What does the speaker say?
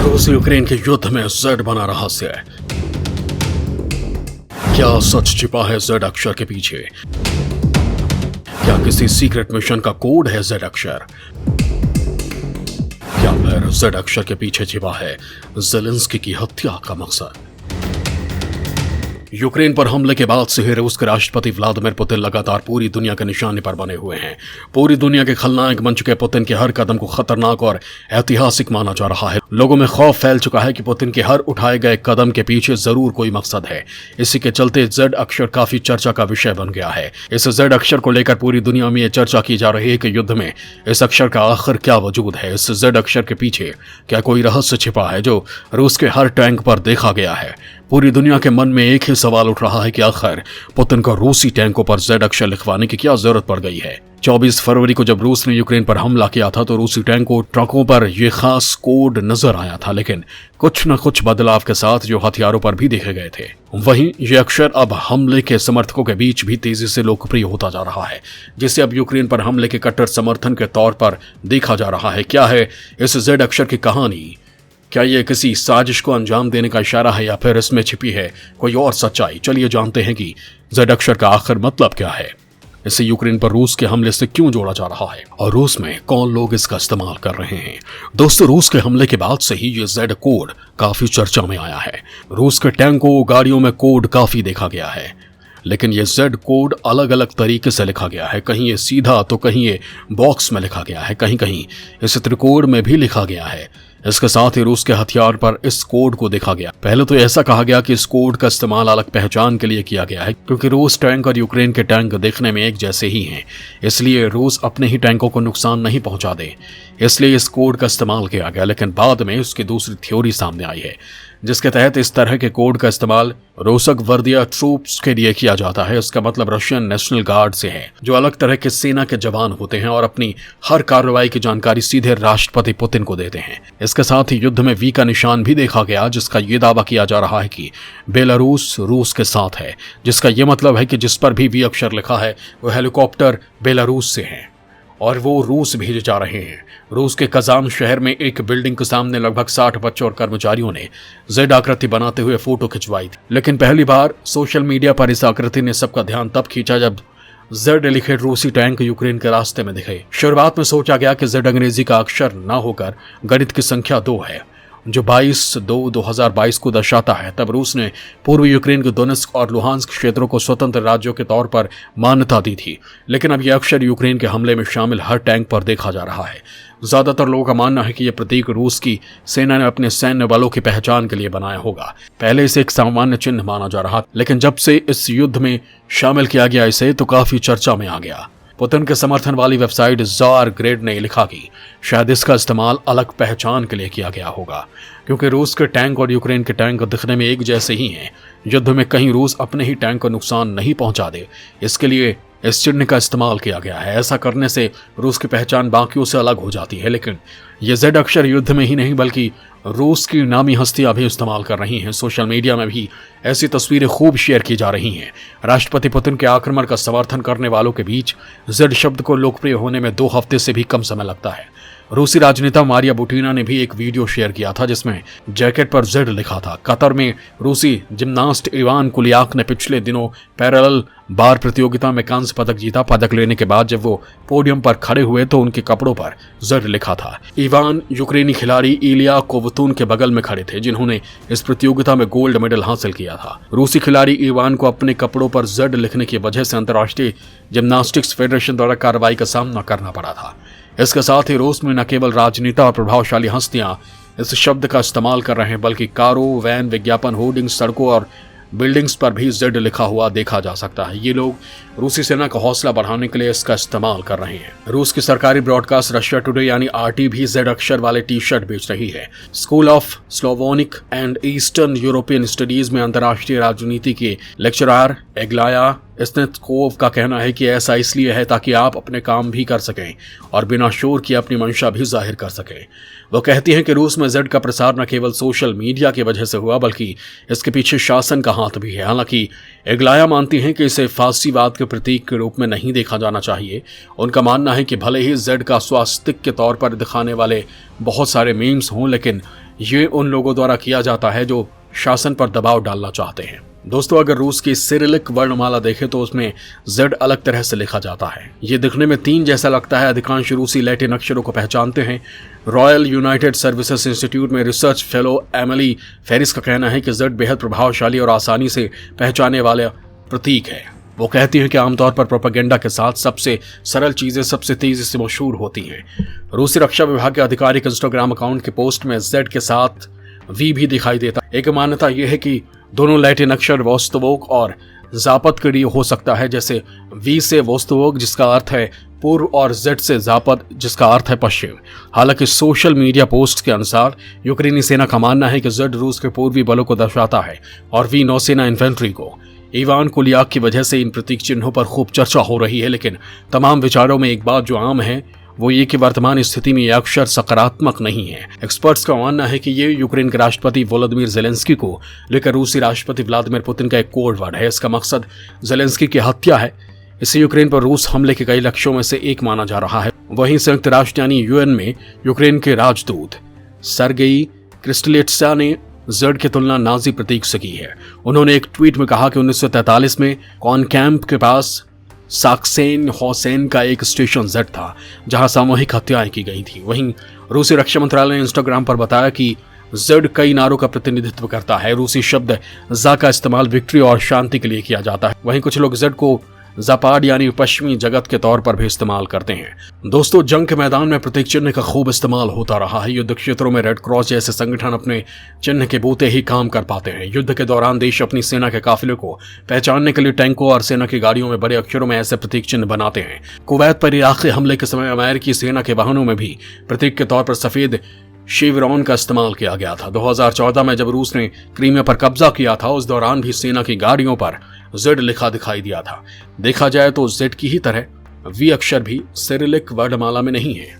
रूस यूक्रेन के युद्ध में जेड बना रहस्य है। क्या सच छिपा है जेड अक्षर के पीछे? क्या किसी सीक्रेट मिशन का कोड है जेड अक्षर? क्या फिर जेड अक्षर के पीछे छिपा है ज़ेलेंस्की की हत्या का मकसद? यूक्रेन पर हमले के बाद से ही रूस के राष्ट्रपति व्लादिमीर पुतिन लगातार पूरी दुनिया के निशाने पर बने हुए हैं। पूरी दुनिया के खलनायक बन चुके पुतिन के हर कदम को खतरनाक और ऐतिहासिक माना जा रहा है। लोगों में खौफ फैल चुका है कि पुतिन के हर उठाए गए कदम के पीछे जरूर कोई मकसद है। इसी के चलते जेड अक्षर काफी चर्चा का विषय बन गया है। इस जेड अक्षर को लेकर पूरी दुनिया में यह चर्चा की जा रही है कि युद्ध में इस अक्षर का आखिर क्या वजूद है। इस जेड अक्षर के पीछे क्या कोई रहस्य छिपा है जो रूस के हर टैंक पर देखा गया है? पूरी दुनिया के मन में एक ही सवाल उठ रहा है कि आखिर पुतिन को रूसी टैंकों पर जेड अक्षर लिखवाने की क्या जरूरत पड़ गई है। 24 फरवरी को जब रूस ने यूक्रेन पर हमला किया था तो रूसी टैंकों ट्रकों पर यह खास कोड नजर आया था, लेकिन कुछ न कुछ बदलाव के साथ जो हथियारों पर भी देखे गए थे। वहीं यह अक्षर अब हमले के समर्थकों के बीच भी तेजी से लोकप्रिय होता जा रहा है, जिसे अब यूक्रेन पर हमले के कट्टर समर्थन के तौर पर देखा जा रहा है। क्या है इस जेड अक्षर की कहानी? क्या यह किसी साजिश को अंजाम देने का इशारा है या फिर इसमें छिपी है कोई और सच्चाई? चलिए जानते हैं कि जेड अक्षर का आखिर मतलब क्या है, इसे यूक्रेन पर रूस के हमले से क्यों जोड़ा जा रहा है और रूस में कौन लोग इसका इस्तेमाल कर रहे हैं। दोस्तों, रूस के हमले के बाद से ही ये जेड कोड काफी चर्चा में आया है। रूस के टैंकों गाड़ियों में कोड काफी देखा गया है, लेकिन ये जेड कोड अलग अलग तरीके से लिखा गया है। कहीं ये सीधा तो कहीं ये बॉक्स में लिखा गया है, कहीं कहीं इस त्रिकोण में भी लिखा गया है। इसके साथ ही रूस के हथियार पर इस कोड को देखा गया। पहले तो ऐसा कहा गया कि इस कोड का इस्तेमाल अलग पहचान के लिए किया गया है, क्योंकि रूस टैंक और यूक्रेन के टैंक देखने में एक जैसे ही हैं, इसलिए रूस अपने ही टैंकों को नुकसान नहीं पहुंचा दे, इसलिए इस कोड का इस्तेमाल किया गया। लेकिन बाद में उसकी दूसरी थ्योरी सामने आई है, जिसके तहत इस तरह के कोड का इस्तेमाल रोसक वर्दिया ट्रूप्स के लिए किया जाता है। इसका मतलब रशियन नेशनल गार्ड से है, जो अलग तरह के सेना के जवान होते हैं और अपनी हर कार्रवाई की जानकारी सीधे राष्ट्रपति पुतिन को देते हैं। इसके साथ ही युद्ध में वी का निशान भी देखा गया, जिसका ये दावा किया जा रहा है कि बेलारूस रूस के साथ है, जिसका यह मतलब है कि जिस पर भी वी अक्षर लिखा है वो हेलीकॉप्टर बेलारूस से है और वो रूस भेजे जा रहे हैं। रूस के कजान शहर में एक बिल्डिंग के सामने लगभग 60 बच्चों और कर्मचारियों ने जेड आकृति बनाते हुए फोटो खिंचवाई थी। लेकिन पहली बार सोशल मीडिया पर इस आकृति ने सबका ध्यान तब खींचा जब जेड लिखे रूसी टैंक यूक्रेन के रास्ते में दिखे। शुरुआत में सोचा गया कि जेड अंग्रेजी का अक्षर न होकर गणित की संख्या 2 है, जो 22/2/2022 को दर्शाता है। तब रूस ने पूर्वी यूक्रेन के दोनेत्स्क और लुहांस्क क्षेत्रों को स्वतंत्र राज्यों के तौर पर मान्यता दी थी, लेकिन अब यह अक्षर यूक्रेन के हमले में शामिल हर टैंक पर देखा जा रहा है। ज्यादातर लोगों का मानना है कि यह प्रतीक रूस की सेना ने अपने सैन्य बलों की पहचान के लिए बनाया होगा। पहले इसे एक सामान्य चिन्ह माना जा रहा, लेकिन जब से इस युद्ध में शामिल किया गया इसे तो काफी चर्चा में आ गया। पुतिन के समर्थन वाली वेबसाइट जार ग्रेड ने लिखा कि शायद इसका इस्तेमाल अलग पहचान के लिए किया गया होगा, क्योंकि रूस के टैंक और यूक्रेन के टैंक दिखने में एक जैसे ही हैं। युद्ध में कहीं रूस अपने ही टैंक को नुकसान नहीं पहुंचा दे, इसके लिए इस चिन्ह का इस्तेमाल किया गया है। ऐसा करने से रूस की पहचान बाकियों से अलग हो जाती है। लेकिन यह जेड अक्षर युद्ध में ही नहीं बल्कि रूस की नामी हस्तियां भी इस्तेमाल कर रही हैं। सोशल मीडिया में भी ऐसी तस्वीरें खूब शेयर की जा रही हैं। राष्ट्रपति पुतिन के आक्रमण का समर्थन करने वालों के बीच जेड शब्द को लोकप्रिय होने में 2 हफ्ते से भी कम समय लगता है। रूसी राजनेता मारिया बुटीना ने भी एक वीडियो शेयर किया था जिसमें जैकेट पर जेड लिखा था। कतर में रूसी जिम्नास्ट इवान कुलियाक ने पिछले दिनों पैरेलल बार प्रतियोगिता में कांस्य पदक जीता। पदक लेने के बाद जब वो पोडियम पर खड़े हुए तो उनके कपड़ों पर जेड लिखा था। इवान यूक्रेनी खिलाड़ी इलिया कोवतून के बगल में खड़े थे, जिन्होंने इस प्रतियोगिता में गोल्ड मेडल हासिल किया था। रूसी खिलाड़ी इवान को अपने कपड़ों पर जेड लिखने की वजह से अंतर्राष्ट्रीय जिम्नास्टिक्स फेडरेशन द्वारा कार्रवाई का सामना करना पड़ा था। इसके साथ ही रूस में न केवल राजनेता और प्रभावशाली हस्तियां इस शब्द का इस्तेमाल कर रहे हैं, बल्कि कारों, वैन, विज्ञापन, होर्डिंग, सड़कों और बिल्डिंग्स पर भी जेड लिखा हुआ देखा जा सकता है। ये लोग रूसी सेना का हौसला बढ़ाने के लिए इसका इस्तेमाल कर रहे हैं। रूस की सरकारी ब्रॉडकास्ट रशिया टुडे यानी आरटी भी जेड अक्षर वाले टी शर्ट बेच रही है। School of Slavonic and Eastern European studies में अंतर्राष्ट्रीय राजनीति के लेक्चरर एग्लाया स्नेत्कोव का कहना है कि ऐसा इसलिए है ताकि आप अपने काम भी कर सकें और बिना शोर किए अपनी मंशा भी जाहिर कर सकें। वो कहती हैं कि रूस में जेड का प्रसार न केवल सोशल मीडिया की वजह से हुआ बल्कि इसके पीछे शासन का हाथ भी है। हालांकि एग्लाया मानती हैं कि इसे फासीवाद के प्रतीक के रूप में नहीं देखा जाना चाहिए। उनका मानना है कि भले ही जेड का स्वास्तिक के तौर पर दिखाने वाले बहुत सारे मीम्स हों, लेकिन ये उन लोगों द्वारा किया जाता है जो शासन पर दबाव डालना चाहते हैं। दोस्तों, अगर रूस की सिरिलिक वर्णमाला देखें तो उसमें Z अलग तरह से लिखा जाता है। ये दिखने में 3 जैसा लगता है। अधिकांश रूसी लैटिन अक्षरों को पहचानते हैं। रॉयल यूनाइटेड सर्विसेज इंस्टीट्यूट में रिसर्च फेलो एमिली फेरिस का कहना है कि Z बेहद प्रभावशाली और आसानी से पहचाने वाला प्रतीक है। वो कहती हैं कि आमतौर पर प्रोपेगेंडा के साथ सबसे सरल चीजें सबसे तेजी से मशहूर होती हैं। रूसी रक्षा विभाग के आधिकारिक इंस्टाग्राम अकाउंट के पोस्ट में Z के साथ V भी दिखाई देता। एक मान्यता यह है कि दोनों लैटिन अक्षर वोस्तवोक और जापद के लिए हो सकता है, जैसे V से वोस्तवोक जिसका अर्थ है पूर्व और Z से जापद जिसका अर्थ है पश्चिम। हालांकि सोशल मीडिया पोस्ट के अनुसार यूक्रेनी सेना का मानना है कि Z रूस के पूर्वी बलों को दर्शाता है और V नौसेना इन्फेंट्री को। इवान कुलियाक की वजह से इन प्रतीक चिन्हों पर खूब चर्चा हो रही है, लेकिन तमाम विचारों में एक बात जो आम है वो ये कि वर्तमान स्थिति में यह अक्षर सकारात्मक नहीं है। एक्सपर्ट्स का मानना है कि ये यूक्रेन के राष्ट्रपति वोलोदिमीर ज़ेलेंस्की को लेकर रूसी राष्ट्रपति व्लादिमीर पुतिन का एक कोड वर्ड है। इसका मकसद ज़ेलेंस्की की हत्या है। इसे यूक्रेन पर रूस हमले के कई लक्ष्यों में से एक माना जा रहा है। वहीं संयुक्त राष्ट्र यानी यूएन में यूक्रेन के राजदूत सर्गेई क्रिस्टलेट्सा ने Z की तुलना नाजी प्रतीक से की है। उन्होंने एक ट्वीट में कहा कि 1943 में कॉनकैम्प के पास साक्सेन होसेन का एक स्टेशन Z था जहां सामूहिक हत्याएं की गई थी। वहीं रूसी रक्षा मंत्रालय ने इंस्टाग्राम पर बताया कि Z कई नारों का प्रतिनिधित्व करता है। रूसी शब्द जा का इस्तेमाल विक्ट्री और शांति के लिए किया जाता है। वहीं कुछ लोग Z को जापाड यानी पश्चिमी जगत के तौर पर भी इस्तेमाल करते हैं। दोस्तों, जंग के मैदान में प्रतीक चिन्ह का खूब इस्तेमाल होता रहा है। युद्ध क्षेत्रों में रेड क्रॉस जैसे संगठन अपने चिन्ह के बूते ही काम कर पाते हैं। युद्ध के दौरान देश अपनी सेना के काफिले को पहचानने के लिए टैंकों और सेना की गाड़ियों में बड़े अक्षरों में ऐसे प्रतीक चिन्ह बनाते हैं। कुवैत पर इराक़ी हमले के समय अमेरिकी सेना के वाहनों में भी प्रतीक के तौर पर सफेद शेवरॉन का इस्तेमाल किया गया था। 2014 में जब रूस ने क्रीमिया पर कब्जा किया था, उस दौरान भी सेना की गाड़ियों पर Z लिखा दिखाई दिया था। देखा जाए तो Z की ही तरह V अक्षर भी सिरिलिक वर्णमाला में नहीं है।